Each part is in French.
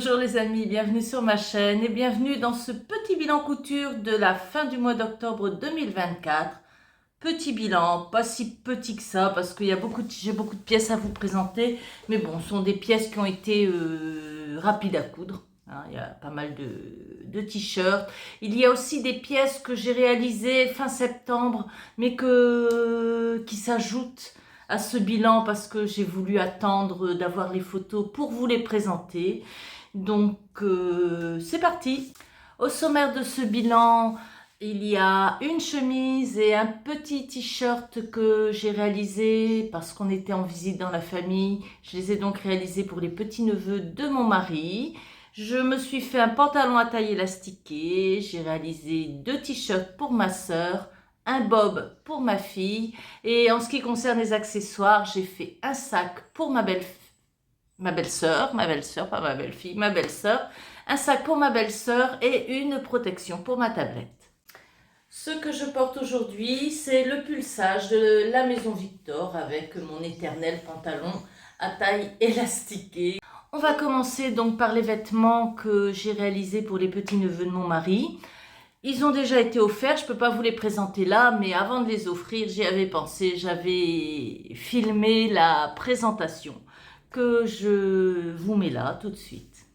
Bonjour les amis, bienvenue sur ma chaîne et bienvenue dans ce petit bilan couture de la fin du mois d'octobre 2024. Petit bilan, pas si petit que ça parce qu'il y a j'ai beaucoup de pièces à vous présenter, mais bon, ce sont des pièces qui ont été rapides à coudre. Hein, il y a pas mal de t-shirts. Il y a aussi des pièces que j'ai réalisées fin septembre, mais qui s'ajoutent à ce bilan parce que j'ai voulu attendre d'avoir les photos pour vous les présenter. Donc c'est parti. Au sommaire de ce bilan, il y a une chemise et un petit t-shirt que j'ai réalisé parce qu'on était en visite dans la famille. Je les ai donc réalisés pour les petits-neveux de mon mari. Je me suis fait un pantalon à taille élastiquée. J'ai réalisé 2 t-shirts pour ma sœur, un bob pour ma fille. Et en ce qui concerne les accessoires, j'ai fait un sac pour ma belle-sœur, pas ma belle-fille, ma belle-sœur, un sac pour ma belle-sœur et une protection pour ma tablette. Ce que je porte aujourd'hui, c'est le pulsage de la Maison Victor avec mon éternel pantalon à taille élastiquée. On va commencer donc par les vêtements que j'ai réalisés pour les petits-neveux de mon mari. Ils ont déjà été offerts, je ne peux pas vous les présenter là, mais avant de les offrir, j'y avais pensé, j'avais filmé la présentation que je vous mets là tout de suite.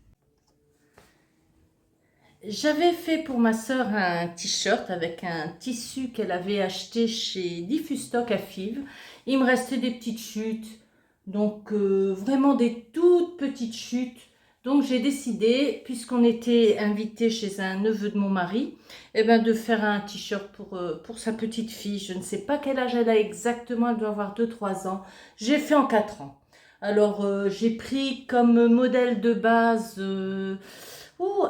J'avais fait pour ma sœur un t-shirt avec un tissu qu'elle avait acheté chez Diffustock à Fives. Il me restait des petites chutes, donc vraiment des toutes petites chutes. Donc j'ai décidé, puisqu'on était invité chez un neveu de mon mari, de faire un t-shirt pour sa petite fille. Je ne sais pas quel âge elle a exactement, elle doit avoir 2-3 ans. J'ai fait en 4 ans. Alors j'ai pris comme modèle de base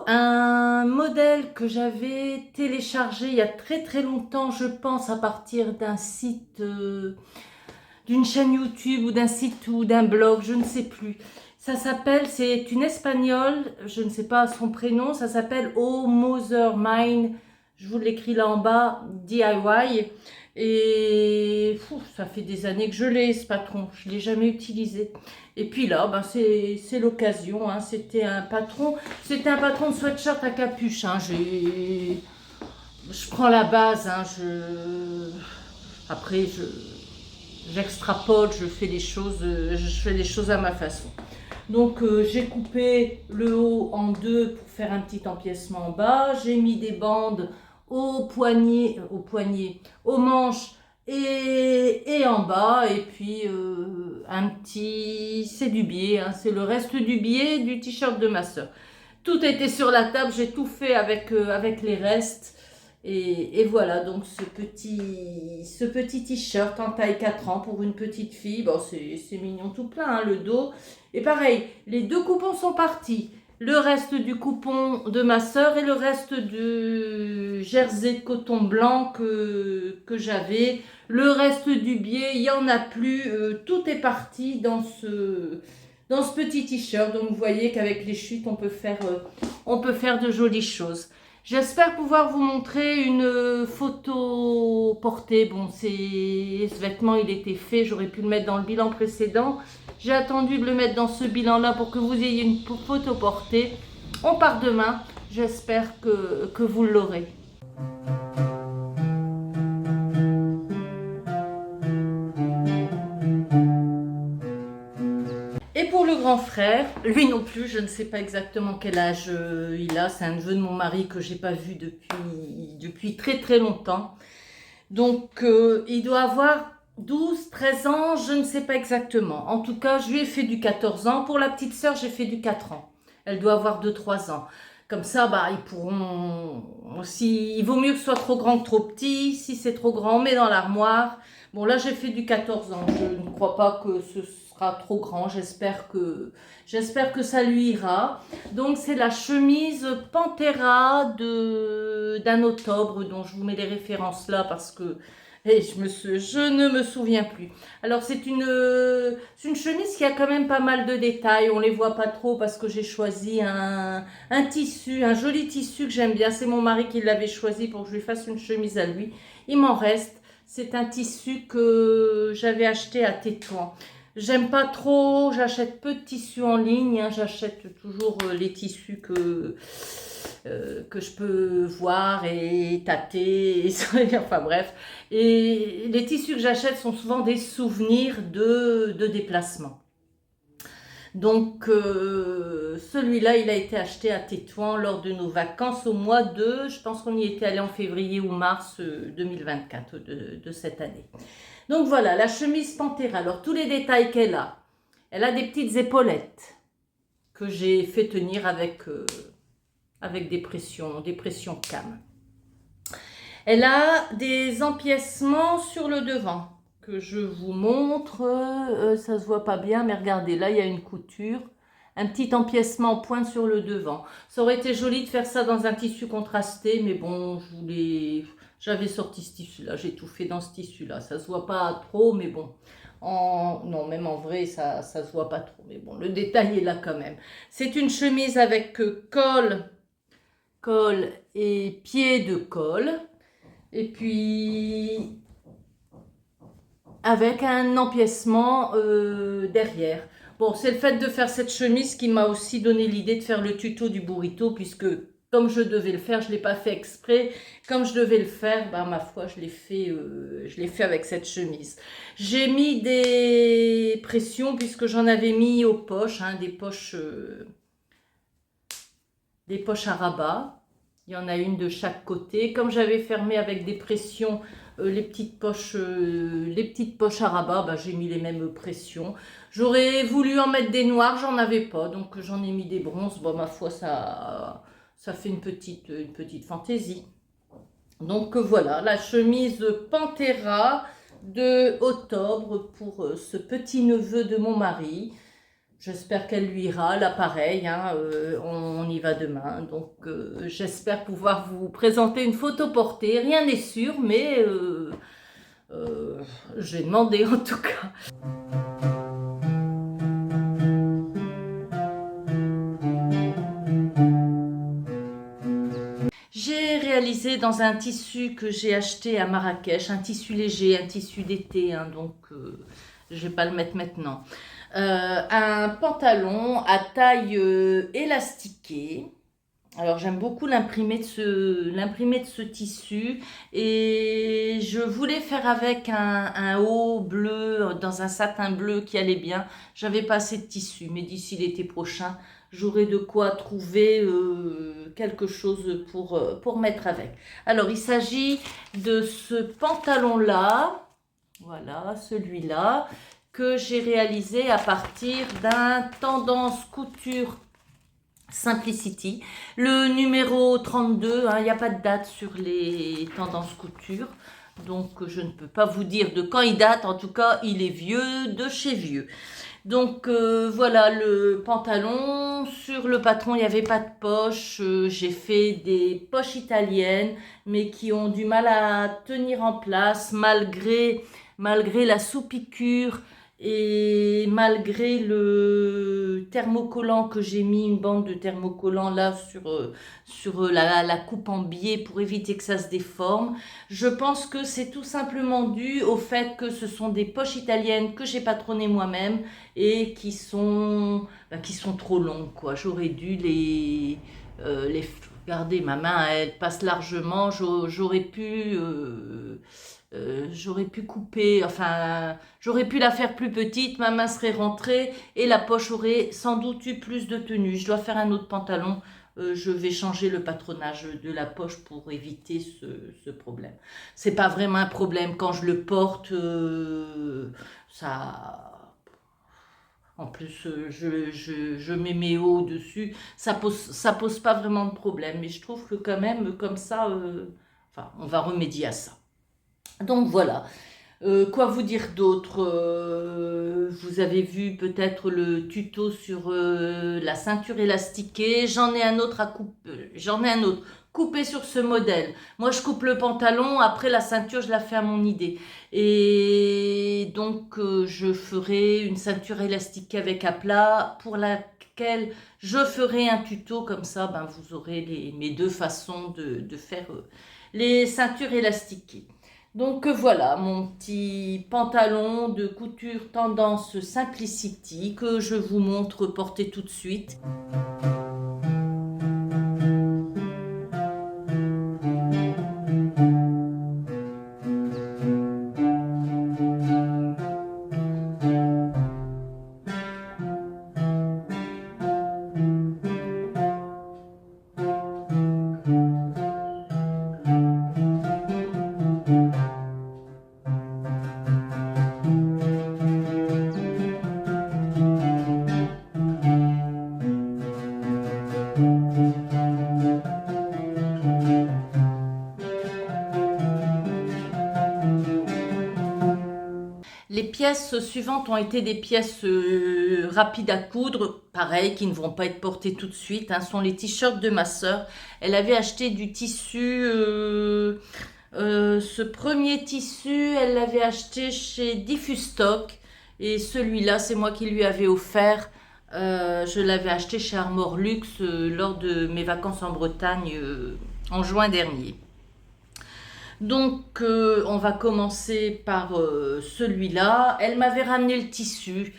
un modèle que j'avais téléchargé il y a très longtemps, je pense à partir d'un site, d'une chaîne YouTube ou d'un site ou d'un blog, je ne sais plus. Ça s'appelle, c'est une espagnole, je ne sais pas son prénom, ça s'appelle Oh Mother Mine, je vous l'écris là en bas, DIY. Et ça fait des années que je l'ai, ce patron, je ne l'ai jamais utilisé. Et puis là, c'est l'occasion, hein. C'était un patron de sweatshirt à capuche. Hein. Je prends la base, hein. Après, j'extrapole, je fais les choses à ma façon. Donc j'ai coupé le haut en deux pour faire un petit empiècement en bas. J'ai mis des bandes aux poignets, aux manches et en bas. Et puis c'est du biais, hein, c'est le reste du biais du t-shirt de ma soeur. Tout était sur la table, j'ai tout fait avec les restes. Et voilà, donc ce petit t-shirt en taille 4 ans pour une petite fille. Bon, c'est mignon tout plein, hein, le dos. Et pareil, les 2 coupons sont partis. Le reste du coupon de ma sœur et le reste du jersey de coton blanc que j'avais. Le reste du biais, il n'y en a plus. Tout est parti dans ce petit t-shirt. Donc vous voyez qu'avec les chutes, on peut faire de jolies choses. J'espère pouvoir vous montrer une photo portée. Bon, ce vêtement, il était fait. J'aurais pu le mettre dans le bilan précédent. J'ai attendu de le mettre dans ce bilan-là pour que vous ayez une photo portée. On part demain. J'espère que vous l'aurez. Et pour le grand frère, lui non plus, je ne sais pas exactement quel âge il a. C'est un neveu de mon mari que je n'ai pas vu depuis très longtemps. Donc il doit avoir 12-13 ans, je ne sais pas exactement. En tout cas, je lui ai fait du 14 ans. Pour la petite sœur, j'ai fait du 4 ans. Elle doit avoir 2-3 ans. Comme ça, ils pourront... Il vaut mieux que ce soit trop grand que trop petit. Si c'est trop grand, on met dans l'armoire. Bon, là, j'ai fait du 14 ans. Je ne crois pas que ce sera trop grand. J'espère que ça lui ira. Donc, c'est la chemise Pantera d'un octobre, dont je vous mets les références là parce que je ne me souviens plus. Alors, c'est une chemise qui a quand même pas mal de détails. On les voit pas trop parce que j'ai choisi un tissu, un joli tissu que j'aime bien. C'est mon mari qui l'avait choisi pour que je lui fasse une chemise à lui. Il m'en reste. C'est un tissu que j'avais acheté à Tétouan. J'aime pas trop, j'achète peu de tissus en ligne, hein, j'achète toujours les tissus que je peux voir et tâter, enfin bref. Et les tissus que j'achète sont souvent des souvenirs de déplacement. Donc celui-là, il a été acheté à Tétouan lors de nos vacances au mois de, je pense qu'on y était allé en février ou mars 2024 de cette année. Donc voilà, la chemise Panthera. Alors tous les détails qu'elle a. Elle a des petites épaulettes que j'ai fait tenir avec des pressions cam. Elle a des empiècements sur le devant que je vous montre. Ça se voit pas bien, mais regardez, là il y a une couture. Un petit empiècement en pointe sur le devant. Ça aurait été joli de faire ça dans un tissu contrasté, mais bon, j'avais sorti ce tissu-là, j'ai tout fait dans ce tissu-là. Ça se voit pas trop, mais bon. Non, même en vrai, ça se voit pas trop. Mais bon, le détail est là quand même. C'est une chemise avec col et pied de col. Et puis, avec un empiècement derrière. Bon, c'est le fait de faire cette chemise qui m'a aussi donné l'idée de faire le tuto du burrito, puisque comme je devais le faire, je ne l'ai pas fait exprès. Comme je devais le faire, bah, ma foi, je l'ai fait avec cette chemise. J'ai mis des pressions, puisque j'en avais mis aux poches, hein, des poches à rabat. Il y en a une de chaque côté. Comme j'avais fermé avec des pressions les petites poches à rabat, bah, j'ai mis les mêmes pressions. J'aurais voulu en mettre des noirs, j'en avais pas, donc j'en ai mis des bronzes. Bon, ma foi, ça fait une petite fantaisie. Donc voilà, la chemise Panthera de octobre pour ce petit neveu de mon mari. J'espère qu'elle lui ira, là pareil, hein, on y va demain. Donc j'espère pouvoir vous présenter une photo portée. Rien n'est sûr, mais j'ai demandé en tout cas. J'ai réalisé dans un tissu que j'ai acheté à Marrakech, un tissu léger, un tissu d'été, hein, donc je ne vais pas le mettre maintenant. Un pantalon à taille élastiquée. Alors j'aime beaucoup l'imprimer de ce tissu et je voulais faire avec un haut bleu dans un satin bleu qui allait bien. J'avais pas assez de tissu, mais d'ici l'été prochain, j'aurai de quoi trouver quelque chose pour mettre avec. Alors il s'agit de ce pantalon-là, voilà, celui-là, que j'ai réalisé à partir d'un tendance couture Simplicity. Le numéro 32, il n'y a pas de date sur les tendances couture. Donc je ne peux pas vous dire de quand il date. En tout cas, il est vieux, de chez vieux. Donc voilà le pantalon. Sur le patron, il n'y avait pas de poche. J'ai fait des poches italiennes, mais qui ont du mal à tenir en place malgré la sous-piqûre et malgré le thermocollant que j'ai mis, une bande de thermocollant là sur la coupe en biais pour éviter que ça se déforme. Je pense que c'est tout simplement dû au fait que ce sont des poches italiennes que j'ai patronnées moi-même et qui sont trop longues, quoi. J'aurais dû regardez, ma main, elle passe largement. J'aurais pu couper, enfin, j'aurais pu la faire plus petite, ma main serait rentrée et la poche aurait sans doute eu plus de tenue. Je dois faire un autre pantalon. Je vais changer le patronage de la poche pour éviter ce problème. C'est pas vraiment un problème quand je le porte, ça. En plus, je mets mes hauts dessus, ça pose pas vraiment de problème. Mais je trouve que quand même, comme ça, enfin, on va remédier à ça. Donc voilà. Quoi vous dire d'autre? Vous avez vu peut-être le tuto sur la ceinture élastiquée. J'en ai un autre coupé sur ce modèle. Moi, je coupe le pantalon. Après, la ceinture, je la fais à mon idée. Et donc, je ferai une ceinture élastique avec aplat pour laquelle je ferai un tuto. Comme ça, ben, vous aurez mes deux façons de faire les ceintures élastiquées. Donc voilà mon petit pantalon de couture tendance Simplicity que je vous montre porter tout de suite. Les pièces suivantes ont été des pièces rapides à coudre, pareil, qui ne vont pas être portées tout de suite. Hein, sont les t-shirts de ma sœur. Elle avait acheté du tissu. Ce premier tissu, elle l'avait acheté chez Diffustock. Et celui-là, c'est moi qui lui avais offert. Je l'avais acheté chez Armor Luxe lors de mes vacances en Bretagne en juin dernier. Donc, on va commencer par celui-là. Elle m'avait ramené le tissu.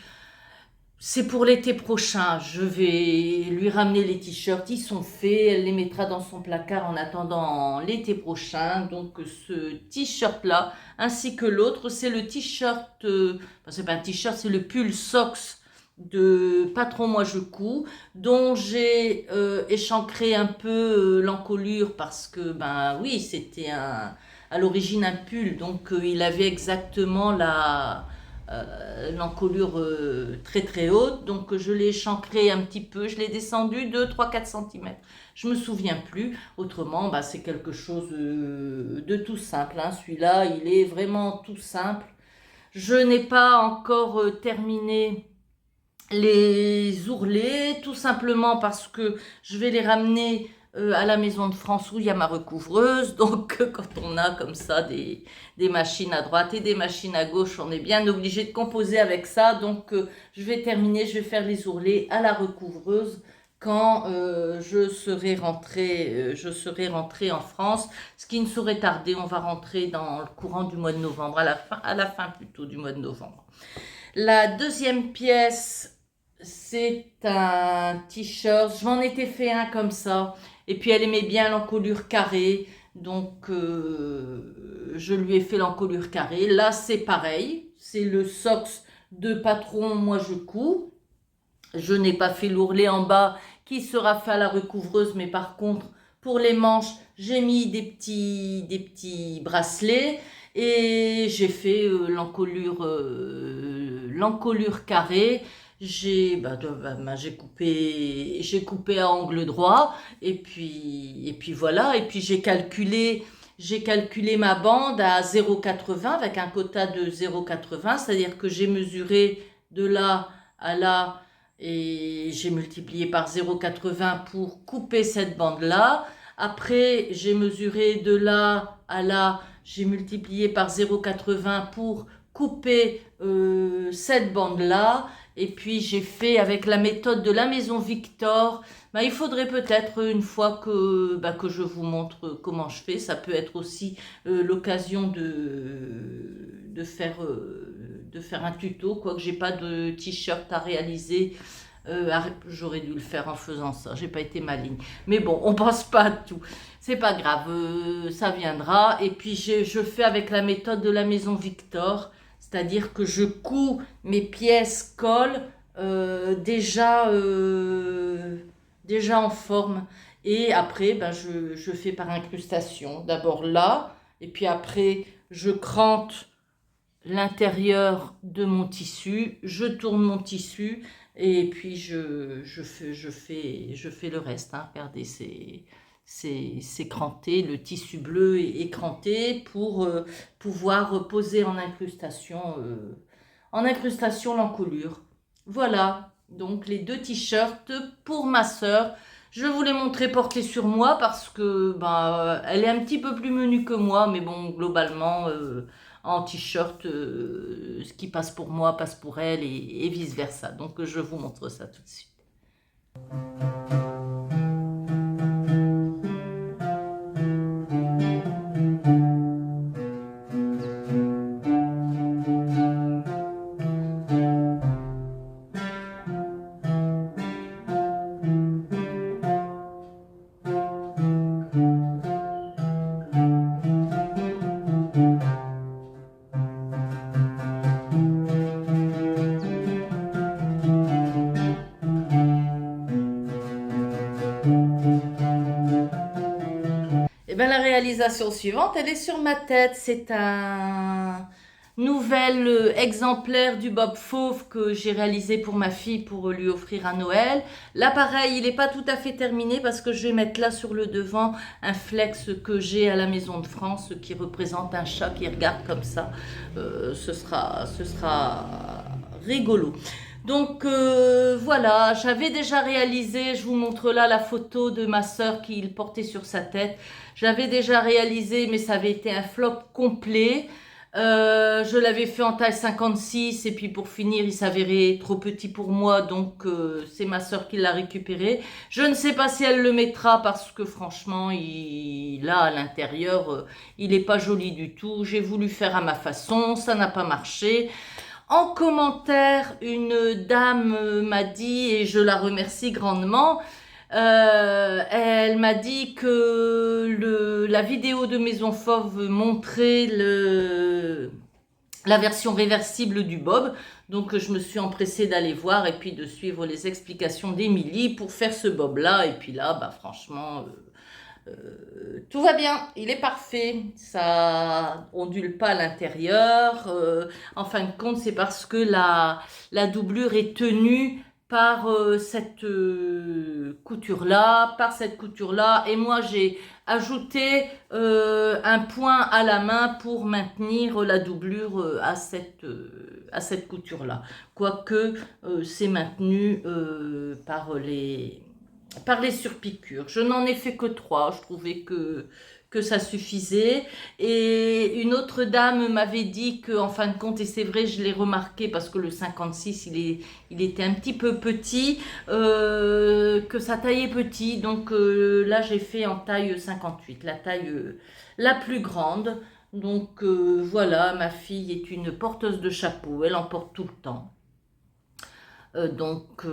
C'est pour l'été prochain. Je vais lui ramener les t-shirts. Ils sont faits. Elle les mettra dans son placard en attendant l'été prochain. Donc, ce t-shirt-là, ainsi que l'autre, c'est le t-shirt. Enfin, c'est pas un t-shirt, c'est le pull socks de Patron Moi Je Couds, dont j'ai échancré un peu l'encolure parce que, ben oui, c'était à l'origine un pull, donc il avait exactement l'encolure très très haute, donc je l'ai échancré un petit peu, je l'ai descendu de 3-4 cm. Je me souviens plus, autrement bah, c'est quelque chose de tout simple. Hein. Celui-là, il est vraiment tout simple. Je n'ai pas encore terminé les ourlets, tout simplement parce que je vais les ramener à la Maison de France où il y a ma recouvreuse. Donc quand on a comme ça des machines à droite et des machines à gauche, on est bien obligé de composer avec ça. Donc je vais terminer, je vais faire les ourlets à la recouvreuse quand je serai rentrée en France, ce qui ne saurait tarder. On va rentrer dans le courant du mois de novembre, à la fin plutôt du mois de novembre. La deuxième pièce, c'est un t-shirt. Je m'en étais fait un comme ça. Et puis elle aimait bien l'encolure carrée. Donc je lui ai fait l'encolure carrée. Là, c'est pareil. C'est le socks de Patron Moi Je Couds. Je n'ai pas fait l'ourlet en bas qui sera fait à la recouvreuse. Mais par contre, pour les manches, j'ai mis des petits bracelets. Et j'ai fait l'encolure carrée. J'ai coupé à angle droit et puis voilà. Et puis j'ai calculé ma bande à 0,80 avec un quota de 0,80, c'est-à-dire que j'ai mesuré de là à là et j'ai multiplié par 0,80 pour couper cette bande-là. Après, j'ai mesuré de là à là, j'ai multiplié par 0,80 pour couper cette bande-là. Et puis j'ai fait avec la méthode de la maison Victor. Bah, il faudrait peut-être une fois que je vous montre comment je fais. Ça peut être aussi l'occasion de faire un tuto, quoique j'ai pas de t-shirt à réaliser. J'aurais dû le faire en faisant ça, j'ai pas été maligne. Mais bon, on pense pas à tout. C'est pas grave, ça viendra. Et puis je fais avec la méthode de la maison Victor, c'est-à-dire que je couds mes pièces colle déjà en forme. Et après, ben, je fais par incrustation. D'abord là, et puis après, je crante l'intérieur de mon tissu, je tourne mon tissu et puis je fais le reste. Hein. Regardez, c'est cranté, le tissu bleu est cranté pour pouvoir poser en incrustation l'encolure. Voilà, donc les deux t-shirts pour ma sœur. Je vous les montrer portés sur moi parce que bah, elle est un petit peu plus menue que moi, mais bon, globalement, en t-shirt, ce qui passe pour moi passe pour elle et vice-versa. Donc je vous montre ça tout de suite. réalisation suivante, elle est sur ma tête. C'est un nouvel exemplaire du Bob Fauve que j'ai réalisé pour ma fille pour lui offrir à Noël. L'appareil, il n'est pas tout à fait terminé parce que je vais mettre là sur le devant un flex que j'ai à la Maison de France qui représente un chat qui regarde comme ça. Ce sera rigolo. Donc voilà, j'avais déjà réalisé, je vous montre là la photo de ma sœur qu'il portait sur sa tête. J'avais déjà réalisé, mais ça avait été un flop complet. Je l'avais fait en taille 56 et puis pour finir, il s'avérait trop petit pour moi, donc c'est ma sœur qui l'a récupéré. Je ne sais pas si elle le mettra parce que franchement, là à l'intérieur, il n'est pas joli du tout. J'ai voulu faire à ma façon, ça n'a pas marché. En commentaire, une dame m'a dit, et je la remercie grandement, elle m'a dit que la vidéo de Maison Fauve montrait la version réversible du bob. Donc je me suis empressée d'aller voir et puis de suivre les explications d'Émilie pour faire ce bob-là. Et puis là, bah, franchement... tout va bien, il est parfait, ça ondule pas à l'intérieur. En fin de compte, c'est parce que la doublure est tenue par cette couture-là, et moi j'ai ajouté un point à la main pour maintenir la doublure à cette couture-là. Quoique c'est maintenu par les surpiqûres. Je n'en ai fait que 3, je trouvais que ça suffisait. Et une autre dame m'avait dit que, en fin de compte, et c'est vrai, je l'ai remarqué parce que le 56, il était un petit peu petit, que sa taille est petit. Donc là, j'ai fait en taille 58, la taille la plus grande. Donc voilà, ma fille est une porteuse de chapeau, elle en porte tout le temps. Donc...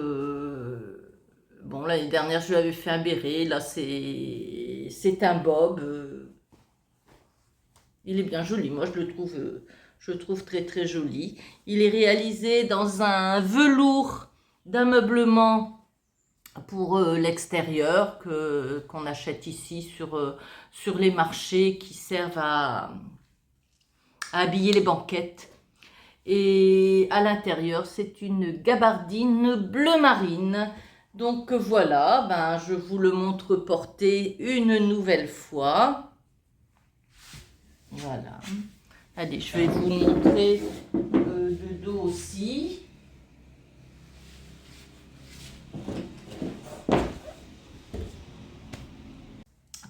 bon, l'année dernière, je lui avais fait un béret. Là, c'est un bob. Il est bien joli. Moi, je le trouve très, très joli. Il est réalisé dans un velours d'ameublement pour l'extérieur qu'on achète ici sur les marchés qui servent à habiller les banquettes. Et à l'intérieur, c'est une gabardine bleu marine. Donc voilà, ben, je vous le montre porté une nouvelle fois. Voilà. Allez, je vais vous montrer le dos aussi.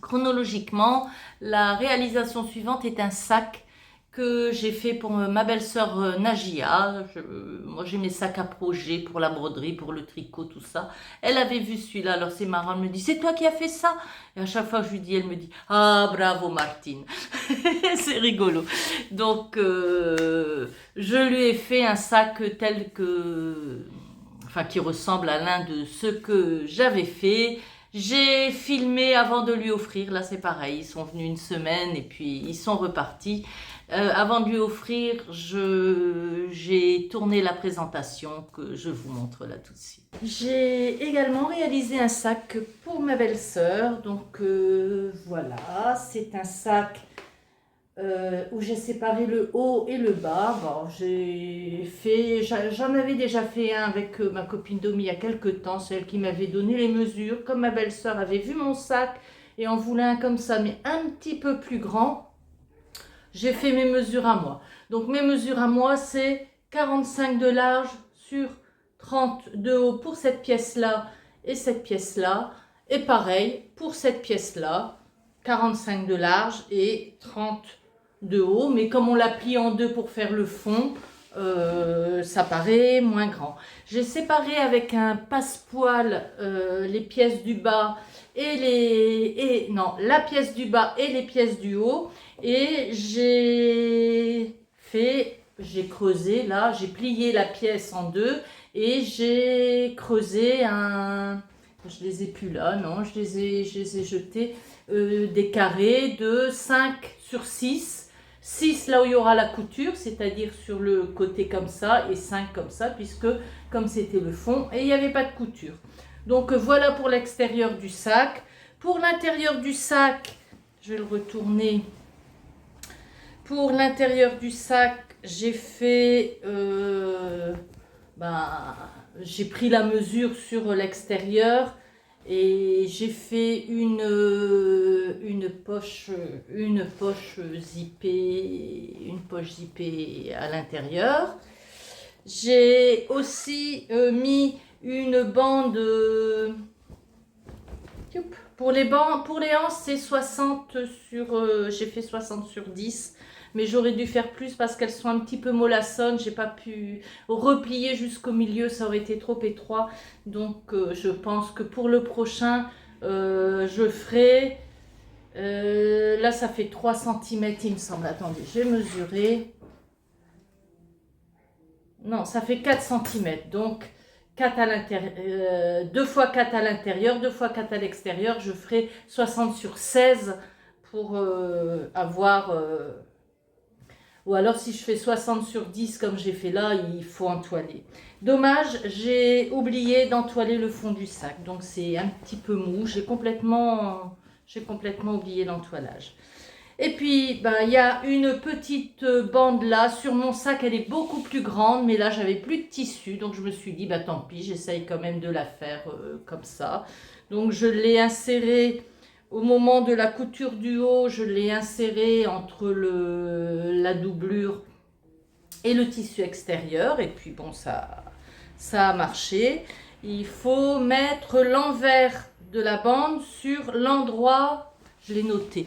Chronologiquement, la réalisation suivante est un sac que j'ai fait pour ma belle-sœur Najia. Moi j'ai mes sacs à projet pour la broderie, pour le tricot, tout ça. Elle avait vu celui-là, alors c'est marrant, elle me dit c'est toi qui as fait ça? Et à chaque fois que je lui dis, elle me dit ah bravo Martine. C'est rigolo. Donc je lui ai fait un sac tel que, enfin qui ressemble à l'un de ceux que j'avais fait. J'ai filmé avant de lui offrir, là c'est pareil, ils sont venus une semaine et puis ils sont repartis. Avant de lui offrir, j'ai tourné la présentation que je vous montre là tout de suite. J'ai également réalisé un sac pour ma belle-sœur, donc voilà, c'est un sac où j'ai séparé le haut et le bas. Bon, j'en avais déjà fait un avec ma copine Domi il y a quelques temps, c'est elle qui m'avait donné les mesures. Comme ma belle-sœur avait vu mon sac et en voulait un comme ça, mais un petit peu plus grand, j'ai fait mes mesures à moi. Donc mes mesures à moi, c'est 45 de large sur 30 de haut pour cette pièce-là et cette pièce-là. Et pareil pour cette pièce-là, 45 de large et 30 de haut. Mais comme on la plie en deux pour faire le fond, ça paraît moins grand. J'ai séparé avec un passepoil les pièces du bas la pièce du bas et les pièces du haut. Et j'ai creusé là, j'ai plié la pièce en deux et j'ai creusé je les ai plus là, non, je les ai jetés, des carrés de 5 sur 6. 6 là où il y aura la couture, c'est-à-dire sur le côté comme ça, et 5 comme ça, puisque comme c'était le fond, et il n'y avait pas de couture. Donc voilà pour l'extérieur du sac. Pour l'intérieur du sac, Je vais le retourner. Pour l'intérieur du sac, j'ai fait... j'ai pris la mesure sur l'extérieur et j'ai fait une poche zippée à l'intérieur. J'ai aussi mis une bande pour les hanches, c'est 60 sur j'ai fait 60 sur 10, mais j'aurais dû faire plus parce qu'elles sont un petit peu mollassonnes, j'ai pas pu replier jusqu'au milieu, ça aurait été trop étroit. Donc je pense que pour le prochain je ferai là ça fait 3 cm il me semble. Attendez, je vais mesurer. Non, ça fait 4 cm. Donc, 4 à l'intérieur, 2 fois 4 à l'intérieur, 2 fois 4 à l'extérieur. Je ferai 60 sur 16 pour avoir... ou alors, si je fais 60 sur 10 comme j'ai fait là, il faut entoiler. Dommage, j'ai oublié d'entoiler le fond du sac. Donc, c'est un petit peu mou. J'ai complètement oublié l'entoilage. Et puis, ben, il y a une petite bande là. Sur mon sac, elle est beaucoup plus grande. Mais là, j'avais plus de tissu. Donc, je me suis dit, bah, tant pis, j'essaye quand même de la faire comme ça. Donc, je l'ai insérée au moment de la couture du haut. Je l'ai insérée entre la doublure et le tissu extérieur. Et puis, bon, ça a marché. Il faut mettre l'envers de la bande sur l'endroit, je l'ai noté,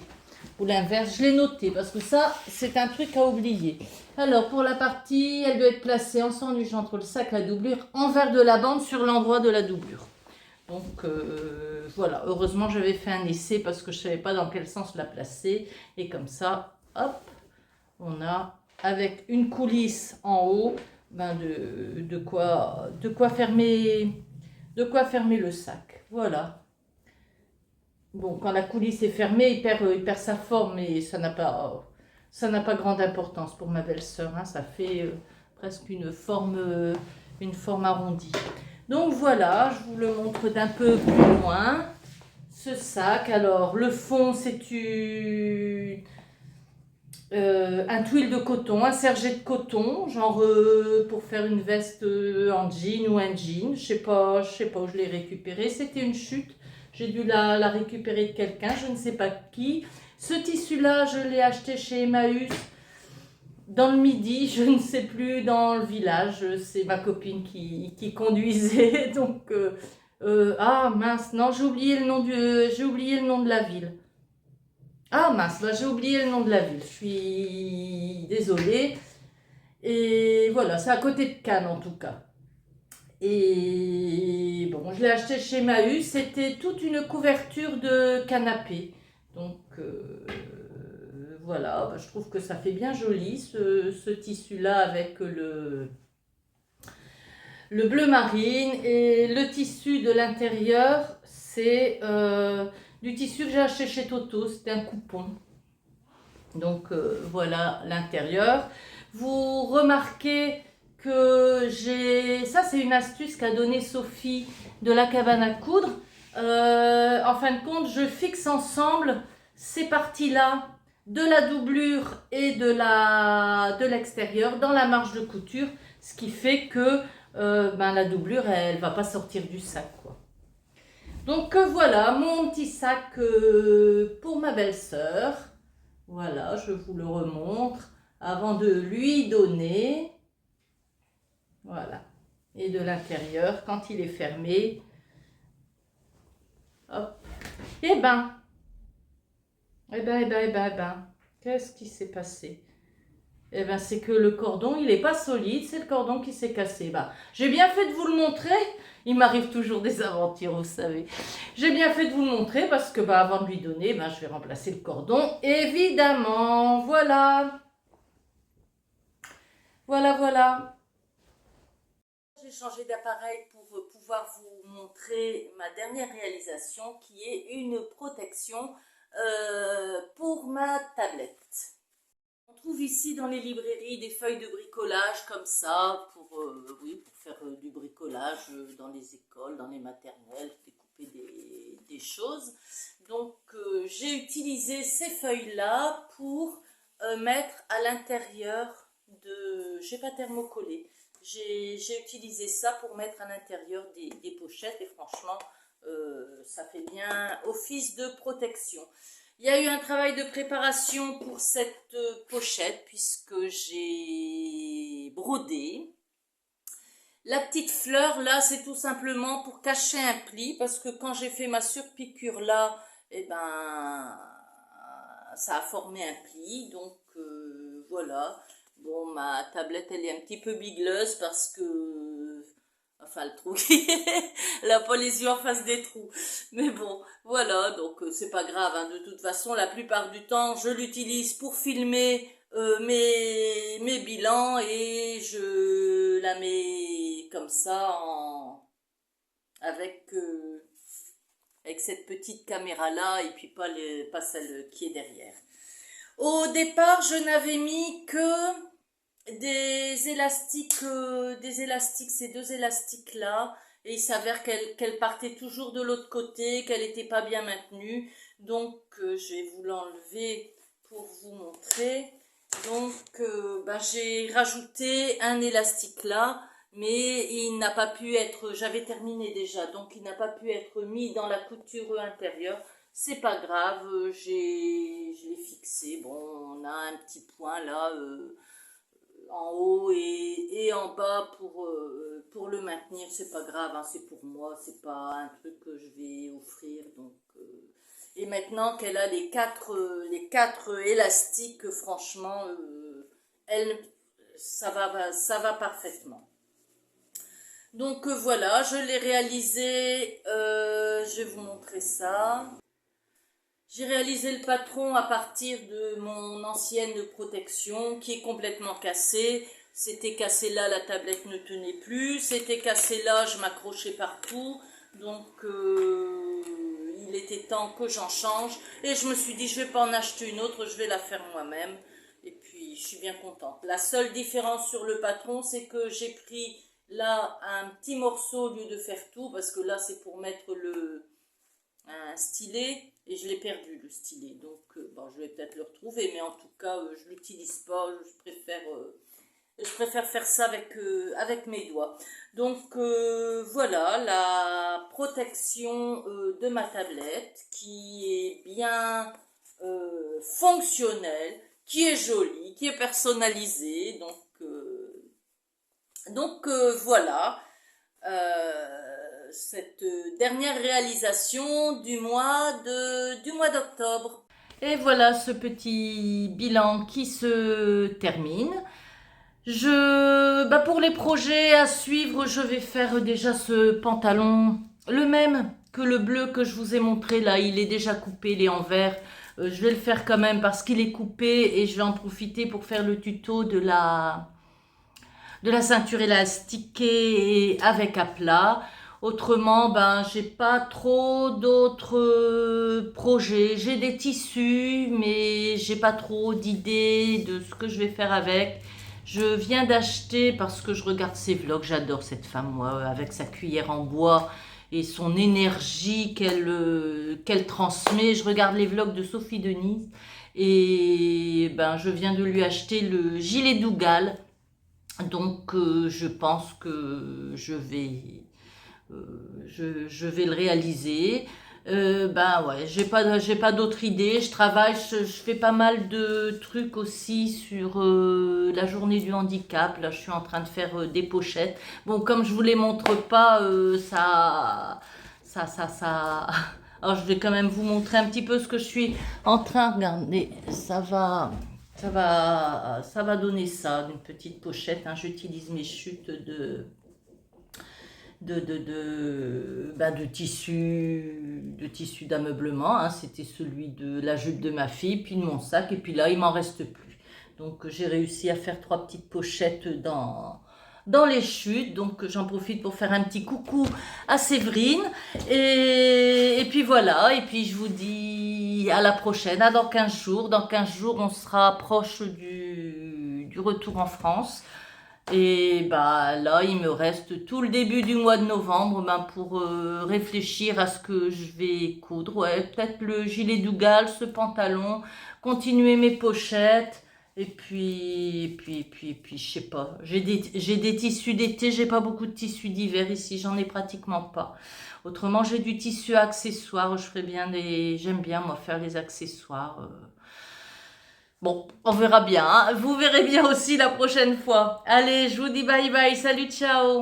ou l'inverse, je l'ai noté parce que ça, c'est un truc à oublier. Alors, pour la partie, elle doit être placée en sandwich entre le sac et la doublure, envers de la bande sur l'endroit de la doublure. Donc, voilà. Heureusement, j'avais fait un essai parce que je ne savais pas dans quel sens la placer. Et comme ça, hop, on a, avec une coulisse en haut, ben de quoi fermer le sac. Voilà. Bon, quand la coulisse est fermée, il perd sa forme, mais ça n'a pas grande importance pour ma belle-sœur. Hein. Ça fait presque une forme arrondie. Donc voilà, je vous le montre d'un peu plus loin. Ce sac, alors le fond, c'est un tuile de coton, un serget de coton, genre pour faire une veste en jean ou un jean. Je sais pas où je l'ai récupéré. C'était une chute. J'ai dû la récupérer de quelqu'un, je ne sais pas qui. Ce tissu-là, je l'ai acheté chez Emmaüs dans le Midi, je ne sais plus, dans le village. C'est ma copine qui conduisait. Donc, ah mince, non, j'ai oublié le nom de la ville. Ah mince, là j'ai oublié le nom de la ville, je suis désolée. Et voilà, c'est à côté de Cannes en tout cas. Et bon, je l'ai acheté chez Emmaüs, c'était toute une couverture de canapé. Donc voilà, bah, je trouve que ça fait bien joli ce tissu-là avec le bleu marine. Et le tissu de l'intérieur, c'est du tissu que j'ai acheté chez Toto, c'était un coupon. Donc voilà l'intérieur. Vous remarquez que ça c'est une astuce qu'a donnée Sophie de la cabane à coudre. En fin de compte, je fixe ensemble ces parties-là de la doublure et de l'extérieur dans la marge de couture, ce qui fait que la doublure elle va pas sortir du sac, quoi. Donc voilà mon petit sac pour ma belle-sœur. Voilà, je vous le remontre avant de lui donner. Voilà. Et de l'intérieur, quand il est fermé, hop. Eh ben, qu'est-ce qui s'est passé? Eh ben, c'est que le cordon, il n'est pas solide, c'est le cordon qui s'est cassé. Bah, j'ai bien fait de vous le montrer. Il m'arrive toujours des aventures, vous savez. J'ai bien fait de vous le montrer parce que, avant de lui donner, je vais remplacer le cordon, évidemment. Voilà. Voilà, voilà. J'ai changé d'appareil pour pouvoir vous montrer ma dernière réalisation qui est une protection pour ma tablette. On trouve ici dans les librairies des feuilles de bricolage comme ça pour faire du bricolage dans les écoles, dans les maternelles, découper des choses. Donc j'ai utilisé ces feuilles-là pour mettre à l'intérieur de... J'ai pas thermocollé. J'ai utilisé ça pour mettre à l'intérieur des pochettes et franchement, ça fait bien office de protection. Il y a eu un travail de préparation pour cette pochette puisque j'ai brodé. La petite fleur là, c'est tout simplement pour cacher un pli parce que quand j'ai fait ma surpiqûre là, eh ben, ça a formé un pli. Donc voilà. Bon, ma tablette elle est un petit peu bigleuse parce que, enfin le trou, elle n'a pas les yeux en face des trous. Mais bon, voilà. Donc c'est pas grave. Hein. De toute façon, la plupart du temps, je l'utilise pour filmer mes bilans et je la mets comme ça avec, avec cette petite caméra là et puis pas celle qui est derrière. Au départ, je n'avais mis que des élastiques, ces deux élastiques là, et il s'avère qu'elle partait toujours de l'autre côté, qu'elle n'était pas bien maintenue. Donc je vais vous l'enlever pour vous montrer. Donc j'ai rajouté un élastique là, mais il n'a pas pu être, j'avais terminé déjà, donc il n'a pas pu être mis dans la couture intérieure. C'est pas grave, je l'ai fixé. Bon, on a un petit point là en haut et en bas pour le maintenir. C'est pas grave, hein, c'est pour moi, c'est pas un truc que je vais offrir. Donc, et maintenant qu'elle a les quatre élastiques, franchement, ça va parfaitement. Donc voilà, je l'ai réalisé, je vais vous montrer ça. J'ai réalisé le patron à partir de mon ancienne protection qui est complètement cassée. C'était cassé là, la tablette ne tenait plus. C'était cassé là, je m'accrochais partout. Donc il était temps que j'en change. Et je me suis dit, je vais pas en acheter une autre, je vais la faire moi-même. Et puis je suis bien contente. La seule différence sur le patron, c'est que j'ai pris là un petit morceau au lieu de faire tout. Parce que là, c'est pour mettre un stylet. Et je l'ai perdu le stylet, donc je vais peut-être le retrouver, mais en tout cas je l'utilise pas, je préfère faire ça avec mes doigts. Donc voilà la protection de ma tablette qui est bien fonctionnelle, qui est jolie, qui est personnalisée, donc voilà. Cette dernière réalisation du mois d'octobre. Et voilà ce petit bilan qui se termine. Pour les projets à suivre, je vais faire déjà ce pantalon, le même que le bleu que je vous ai montré là, il est déjà coupé, il est en vert. Je vais le faire quand même parce qu'il est coupé et je vais en profiter pour faire le tuto de la ceinture élastiquée avec à plat. Autrement, j'ai pas trop d'autres projets. J'ai des tissus, mais j'ai pas trop d'idées de ce que je vais faire avec. Je viens d'acheter, parce que je regarde ses vlogs, j'adore cette femme, moi, avec sa cuillère en bois et son énergie qu'elle transmet. Je regarde les vlogs de Sophie Denise et je viens de lui acheter le gilet Dougal. Donc je pense que je vais le réaliser. Ouais, j'ai pas d'autres idées. Je travaille, je fais pas mal de trucs aussi sur la journée du handicap. Là, je suis en train de faire des pochettes. Bon, comme je vous les montre pas, ça. Alors, je vais quand même vous montrer un petit peu ce que je suis en train. Regardez, ça va donner ça, une petite pochette. Hein. J'utilise mes chutes de tissu d'ameublement. Hein. C'était celui de la jupe de ma fille, puis de mon sac, et puis là, il m'en reste plus. Donc, j'ai réussi à faire 3 petites pochettes dans les chutes. Donc, j'en profite pour faire un petit coucou à Séverine. Et puis voilà, et puis je vous dis à la prochaine, dans 15 jours. Dans 15 jours, on sera proche du retour en France. Et bah là, il me reste tout le début du mois de novembre pour réfléchir à ce que je vais coudre. Ouais, peut-être le gilet Dougal, ce pantalon, continuer mes pochettes. Et puis, je sais pas. J'ai des tissus d'été, j'ai pas beaucoup de tissus d'hiver ici, j'en ai pratiquement pas. Autrement, j'ai du tissu accessoire, j'aime bien moi faire les accessoires. Bon, on verra bien, hein. Vous verrez bien aussi la prochaine fois. Allez, je vous dis bye bye, salut, ciao.